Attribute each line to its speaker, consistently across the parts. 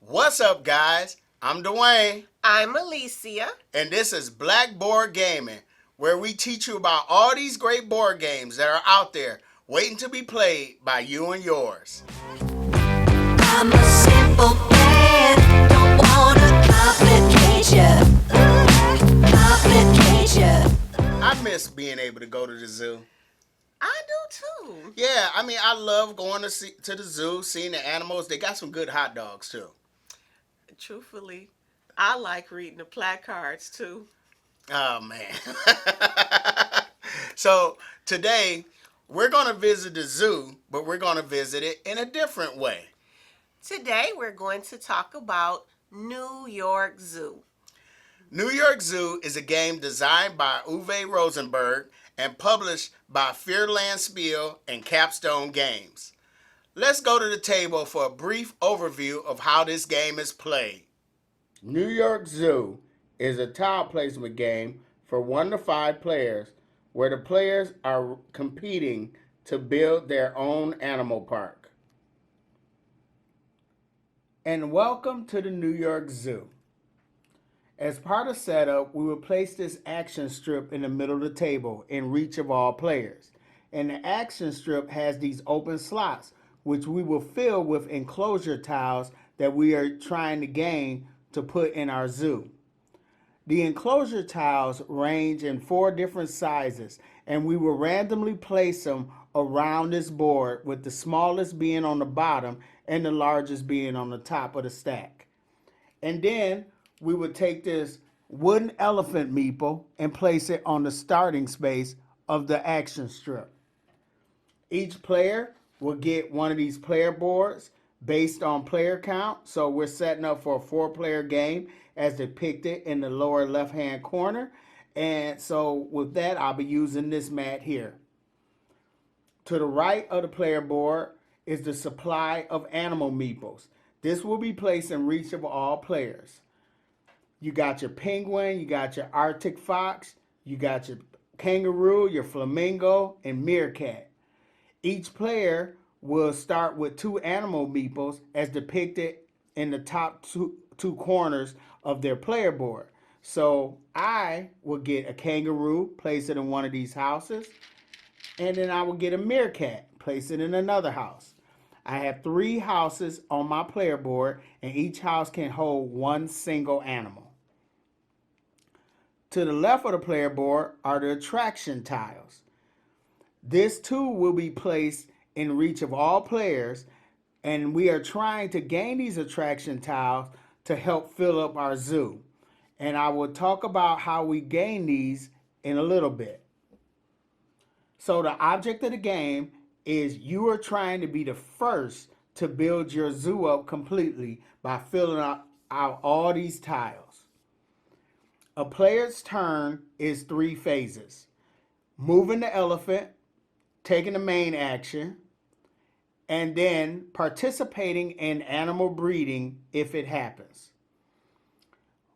Speaker 1: What's up, guys? I'm Dwayne,
Speaker 2: I'm Alicia.
Speaker 1: and this is Blackboard Gaming, where we teach you about all these great board games that are out there waiting to be played by you and yours.
Speaker 3: I'm a simple man, don't wanna complicate ya, complicate ya.
Speaker 1: I miss being able to go to the zoo.
Speaker 2: I do too.
Speaker 1: Yeah, I love going to the zoo, seeing the animals. They got some good hot dogs too.
Speaker 2: Truthfully, I like reading the placards too.
Speaker 1: Oh man. So today we're going to visit the zoo, but we're going to visit it in a different way.
Speaker 2: Today we're going to talk about New York Zoo.
Speaker 1: New York Zoo is a game designed by Uwe Rosenberg and published by Fearland Spiel and Capstone Games. Let's go to the table for a brief overview of how this game is played. New York Zoo is a tile placement game for 1 to 5 players where the players are competing to build their own animal park. And welcome to the New York Zoo. As part of setup, we will place this action strip in the middle of the table in reach of all players. And the action strip has these open slots, which we will fill with enclosure tiles that we are trying to gain to put in our zoo. The enclosure tiles range in 4 different sizes, and we will randomly place them around this board, with the smallest being on the bottom and the largest being on the top of the stack. And then we would take this wooden elephant meeple and place it on the starting space of the action strip. Each player will get one of these player boards based on player count. So we're setting up for a 4-player game as depicted in the lower left-hand corner. And so with that, I'll be using this mat here. To the right of the player board is the supply of animal meeples. This will be placed in reach of all players. You got your penguin, you got your Arctic fox, you got your kangaroo, your flamingo, and meerkat. Each player will start with 2 animal meeples as depicted in the top two corners of their player board. So I will get a kangaroo, place it in one of these houses, and then I will get a meerkat, place it in another house. I have 3 houses on my player board, and each house can hold 1 single animal. To the left of the player board are the attraction tiles. This too will be placed in reach of all players, and we are trying to gain these attraction tiles to help fill up our zoo. And I will talk about how we gain these in a little bit. So the object of the game is you are trying to be the first to build your zoo up completely by filling out all these tiles. A player's turn is 3 phases: moving the elephant, taking the main action, and then participating in animal breeding if it happens.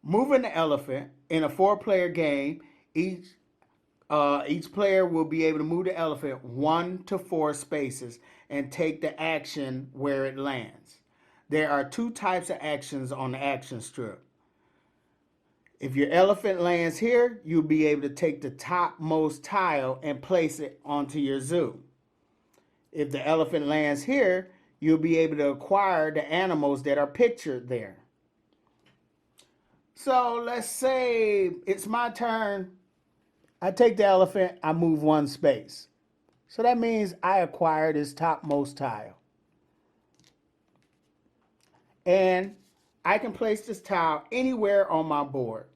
Speaker 1: Moving the elephant in a 4-player game, each player will be able to move the elephant 1 to 4 spaces and take the action where it lands. There are 2 types of actions on the action strip. If your elephant lands here, you'll be able to take the topmost tile and place it onto your zoo. If the elephant lands here, you'll be able to acquire the animals that are pictured there. So let's say it's my turn. I take the elephant, I move 1 space. So that means I acquire this topmost tile. And I can place this tile anywhere on my board.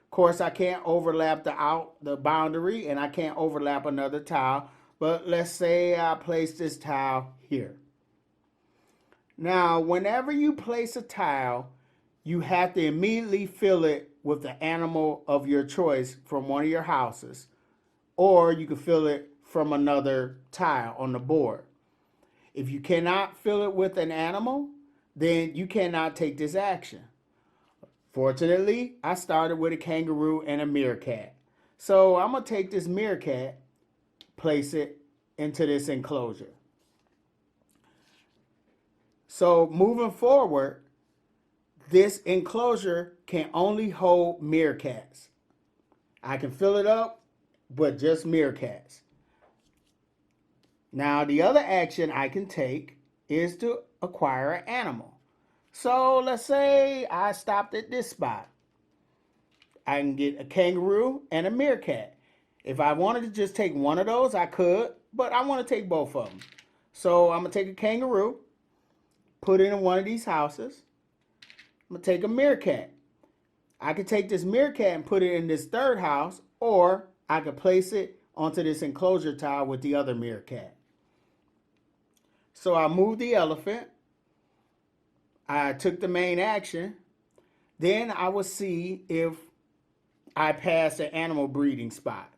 Speaker 1: Of course, I can't overlap the boundary, and I can't overlap another tile. But let's say I place this tile here. Now, whenever you place a tile, you have to immediately fill it with the animal of your choice from one of your houses, or you can fill it from another tile on the board. If you cannot fill it with an animal, then you cannot take this action. Fortunately, I started with a kangaroo and a meerkat. So I'm going to take this meerkat, place it into this enclosure. So moving forward, this enclosure can only hold meerkats. I can fill it up, but just meerkats. Now, the other action I can take is to acquire an animal. So let's say I stopped at this spot. I can get a kangaroo and a meerkat. If I wanted to just take one of those, I could, but I want to take both of them. So I'm going to take a kangaroo, put it in one of these houses. I'm going to take a meerkat. I could take this meerkat and put it in this third house, or I could place it onto this enclosure tile with the other meerkat. So I moved the elephant. I took the main action. Then I will see if I pass an animal breeding spot.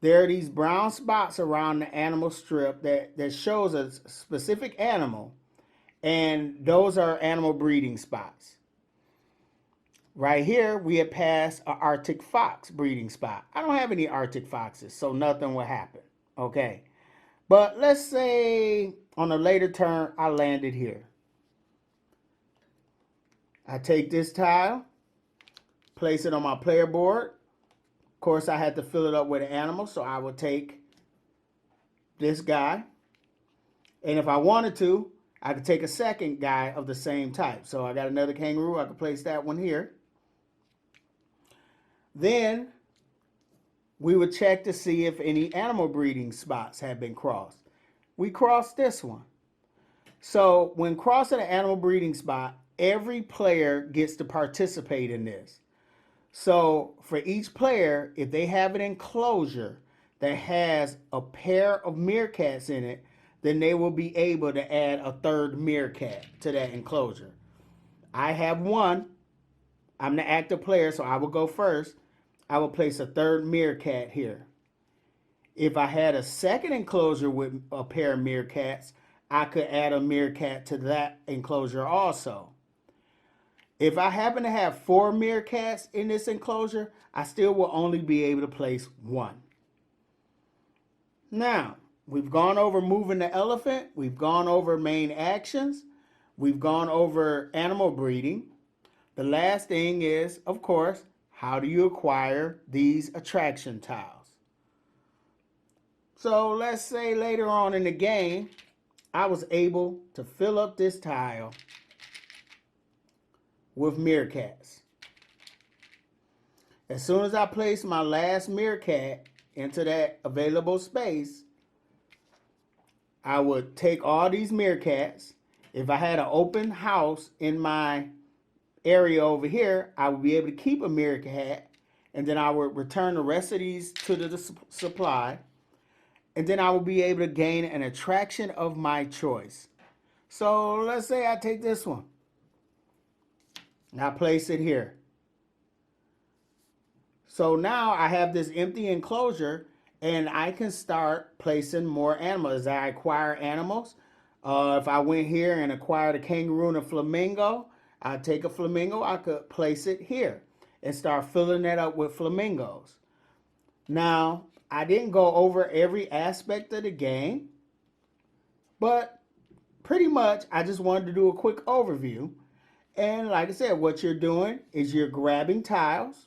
Speaker 1: There are these brown spots around the animal strip that shows a specific animal, and those are animal breeding spots. Right here, we have passed an Arctic fox breeding spot. I don't have any Arctic foxes, so nothing will happen. Okay. But let's say on a later turn, I landed here. I take this tile, place it on my player board. Of course, I had to fill it up with an animal, so I would take this guy. And if I wanted to, I could take a second guy of the same type. So I got another kangaroo. I could place that one here. Then we would check to see if any animal breeding spots have been crossed. We crossed this one. So when crossing an animal breeding spot, every player gets to participate in this. So for each player, if they have an enclosure that has a pair of meerkats in it, then they will be able to add a third meerkat to that enclosure. I have one. I'm the active player, so I will go first. I will place a third meerkat here. If I had a second enclosure with a pair of meerkats, I could add a meerkat to that enclosure also. If I happen to have 4 meerkats in this enclosure, I still will only be able to place one. Now, we've gone over moving the elephant. We've gone over main actions. We've gone over animal breeding. The last thing is, of course, how do you acquire these attraction tiles? So let's say later on in the game, I was able to fill up this tile with meerkats. As soon as I place my last meerkat into that available space, I would take all these meerkats. If I had an open house in my area over here, I would be able to keep a meerkat, and then I would return the rest of these to the supply, and then I would be able to gain an attraction of my choice. So let's say I take this one. And I place it here. So now I have this empty enclosure, and I can start placing more animals. As I acquire animals, if I went here and acquired a kangaroo and a flamingo, I'd take a flamingo, I could place it here and start filling that up with flamingos. Now, I didn't go over every aspect of the game, but pretty much I just wanted to do a quick overview. And like I said, what you're doing is you're grabbing tiles,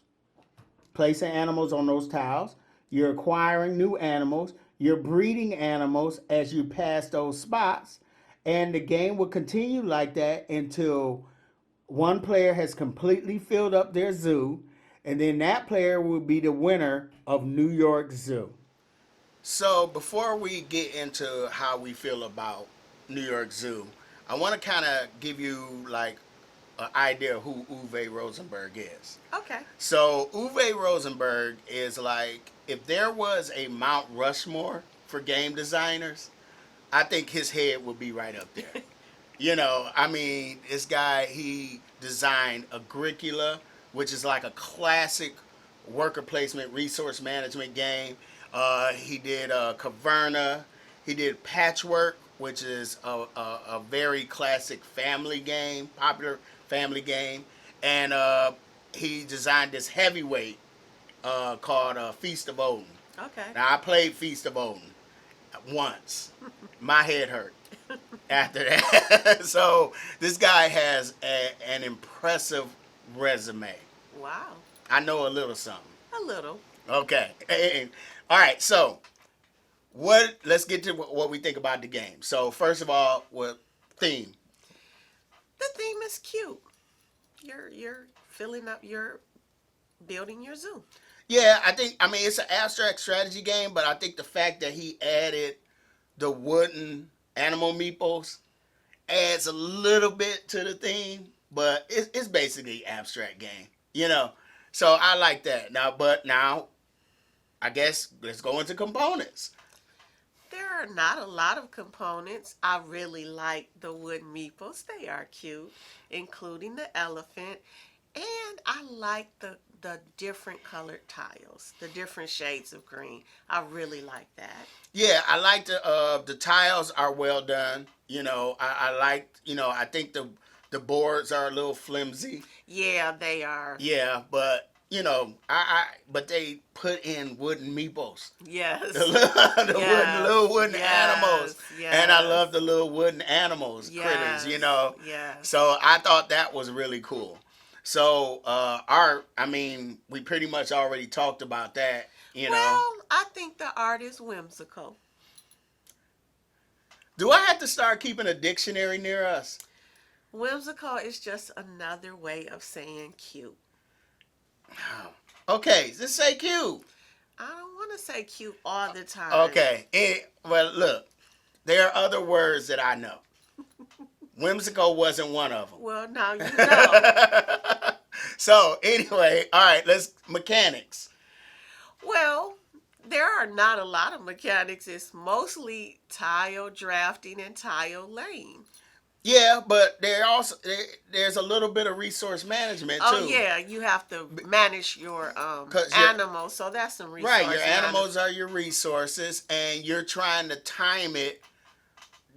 Speaker 1: placing animals on those tiles, you're acquiring new animals, you're breeding animals as you pass those spots, and the game will continue like that until one player has completely filled up their zoo, and then that player will be the winner of New York Zoo. So before we get into how we feel about New York Zoo, I want to kind of give you like an idea of who Uwe Rosenberg is.
Speaker 2: Okay.
Speaker 1: So Uwe Rosenberg is like, if there was a Mount Rushmore for game designers, I think his head would be right up there. You know, I mean, this guy, he designed Agricola, which is like a classic worker placement resource management game. He did Caverna. He did Patchwork, which is a very classic family game, popular family game. And he designed this heavyweight called Feast of Odin.
Speaker 2: Okay.
Speaker 1: Now, I played Feast of Odin once. My head hurt. after that. So this guy has an impressive resume.
Speaker 2: Wow.
Speaker 1: I know a little something.
Speaker 2: A little.
Speaker 1: Okay. All right. So let's get to what we think about the game. So first of all, what theme?
Speaker 2: The theme is cute. You're filling up your building your zoo.
Speaker 1: Yeah, I mean it's an abstract strategy game, but I think the fact that he added the wooden animal meeples adds a little bit to the theme, but it's basically abstract game, you know. So I like that. Now I guess let's go into components.
Speaker 2: There are not a lot of components. I really like the wooden meeples. They are cute, including the elephant. And I like the different colored tiles, the different shades of green. I really like that.
Speaker 1: Yeah, I like the tiles are well done. You know, I like, you know, I think the boards are a little flimsy.
Speaker 2: Yeah, they are.
Speaker 1: Yeah, but you know, but they put in wooden meeples.
Speaker 2: Yes.
Speaker 1: The little wooden animals.
Speaker 2: Yes.
Speaker 1: And I love the little wooden animals, critters, you know.
Speaker 2: Yes.
Speaker 1: So I thought that was really cool. So art, I mean, we pretty much already talked about that, you know.
Speaker 2: Well, I think the art is whimsical.
Speaker 1: Do I have to start keeping a dictionary near us?
Speaker 2: Whimsical is just another way of saying cute.
Speaker 1: Okay, just say cute.
Speaker 2: I don't want to say cute all the time.
Speaker 1: Okay. Well, look, there are other words that I know. Whimsical wasn't one of them.
Speaker 2: Well, now you know.
Speaker 1: So, anyway, all right, mechanics.
Speaker 2: Well, there are not a lot of mechanics. It's mostly tile drafting and tile laying.
Speaker 1: Yeah, but there's a little bit of resource management too.
Speaker 2: Oh yeah, you have to manage your animals, so that's some resource.
Speaker 1: Right, your animals are your resources, and you're trying to time it,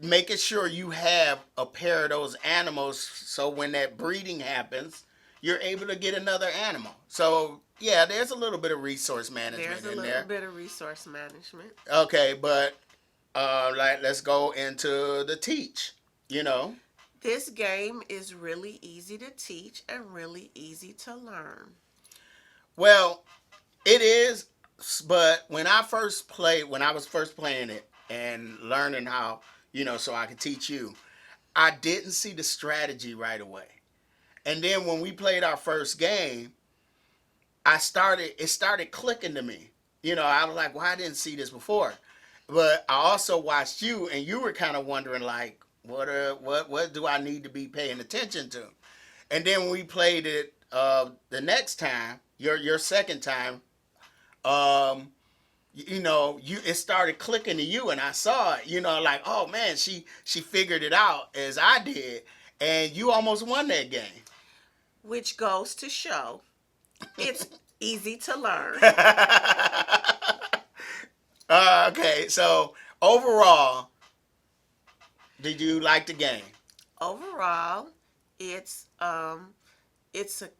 Speaker 1: making sure you have a pair of those animals, so when that breeding happens, you're able to get another animal. So yeah, there's a little bit of resource management in there.
Speaker 2: There's a little bit of resource management.
Speaker 1: Okay, but let's go into the teach. You know,
Speaker 2: this game is really easy to teach and really easy to learn.
Speaker 1: Well, it is, but when I was first playing it and learning how, you know, so I could teach you, I didn't see the strategy right away. And then when we played our first game, it started clicking to me. You know, I was like, well, I didn't see this before. But I also watched you, and you were kind of wondering, like, what do I need to be paying attention to? And then when we played it the next time, your second time, you know, it started clicking to you, and I saw it. You know, like, oh man, she figured it out as I did, and you almost won that game.
Speaker 2: Which goes to show, it's easy to learn.
Speaker 1: Okay, so overall, did you like the game?
Speaker 2: Overall, it's a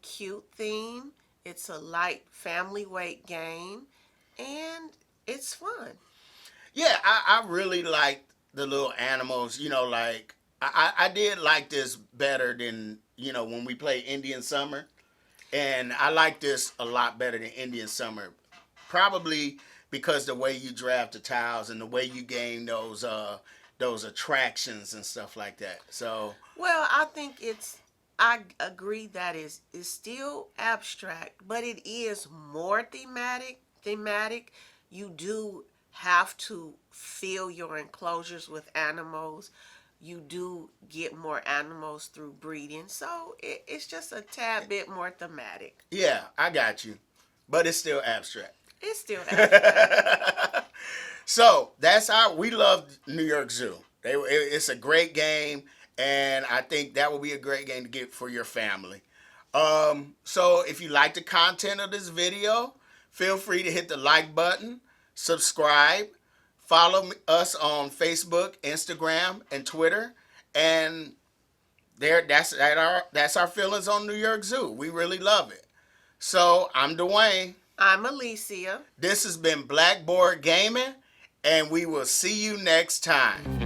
Speaker 2: cute theme. It's a light family weight game, and it's fun.
Speaker 1: Yeah, I really liked the little animals. You know, like I did like this better than, you know, when we played Indian Summer, and I like this a lot better than Indian Summer, probably because the way you draft the tiles and the way you gain those attractions and stuff like that. So,
Speaker 2: well, I agree that it's still abstract, but it is more thematic. You do have to fill your enclosures with animals. You do get more animals through breeding, so it's just a tad bit more thematic.
Speaker 1: Yeah, I got you, but it's still abstract.
Speaker 2: It's still abstract.
Speaker 1: So we love New York Zoo. It's a great game, and I think that will be a great game to get for your family. So if you like the content of this video, feel free to hit the like button, subscribe, follow us on Facebook, Instagram, and Twitter, and that's our feelings on New York Zoo. We really love it. So I'm Dwayne.
Speaker 2: I'm Alicia.
Speaker 1: This has been Blackboard Gaming, and we will see you next time.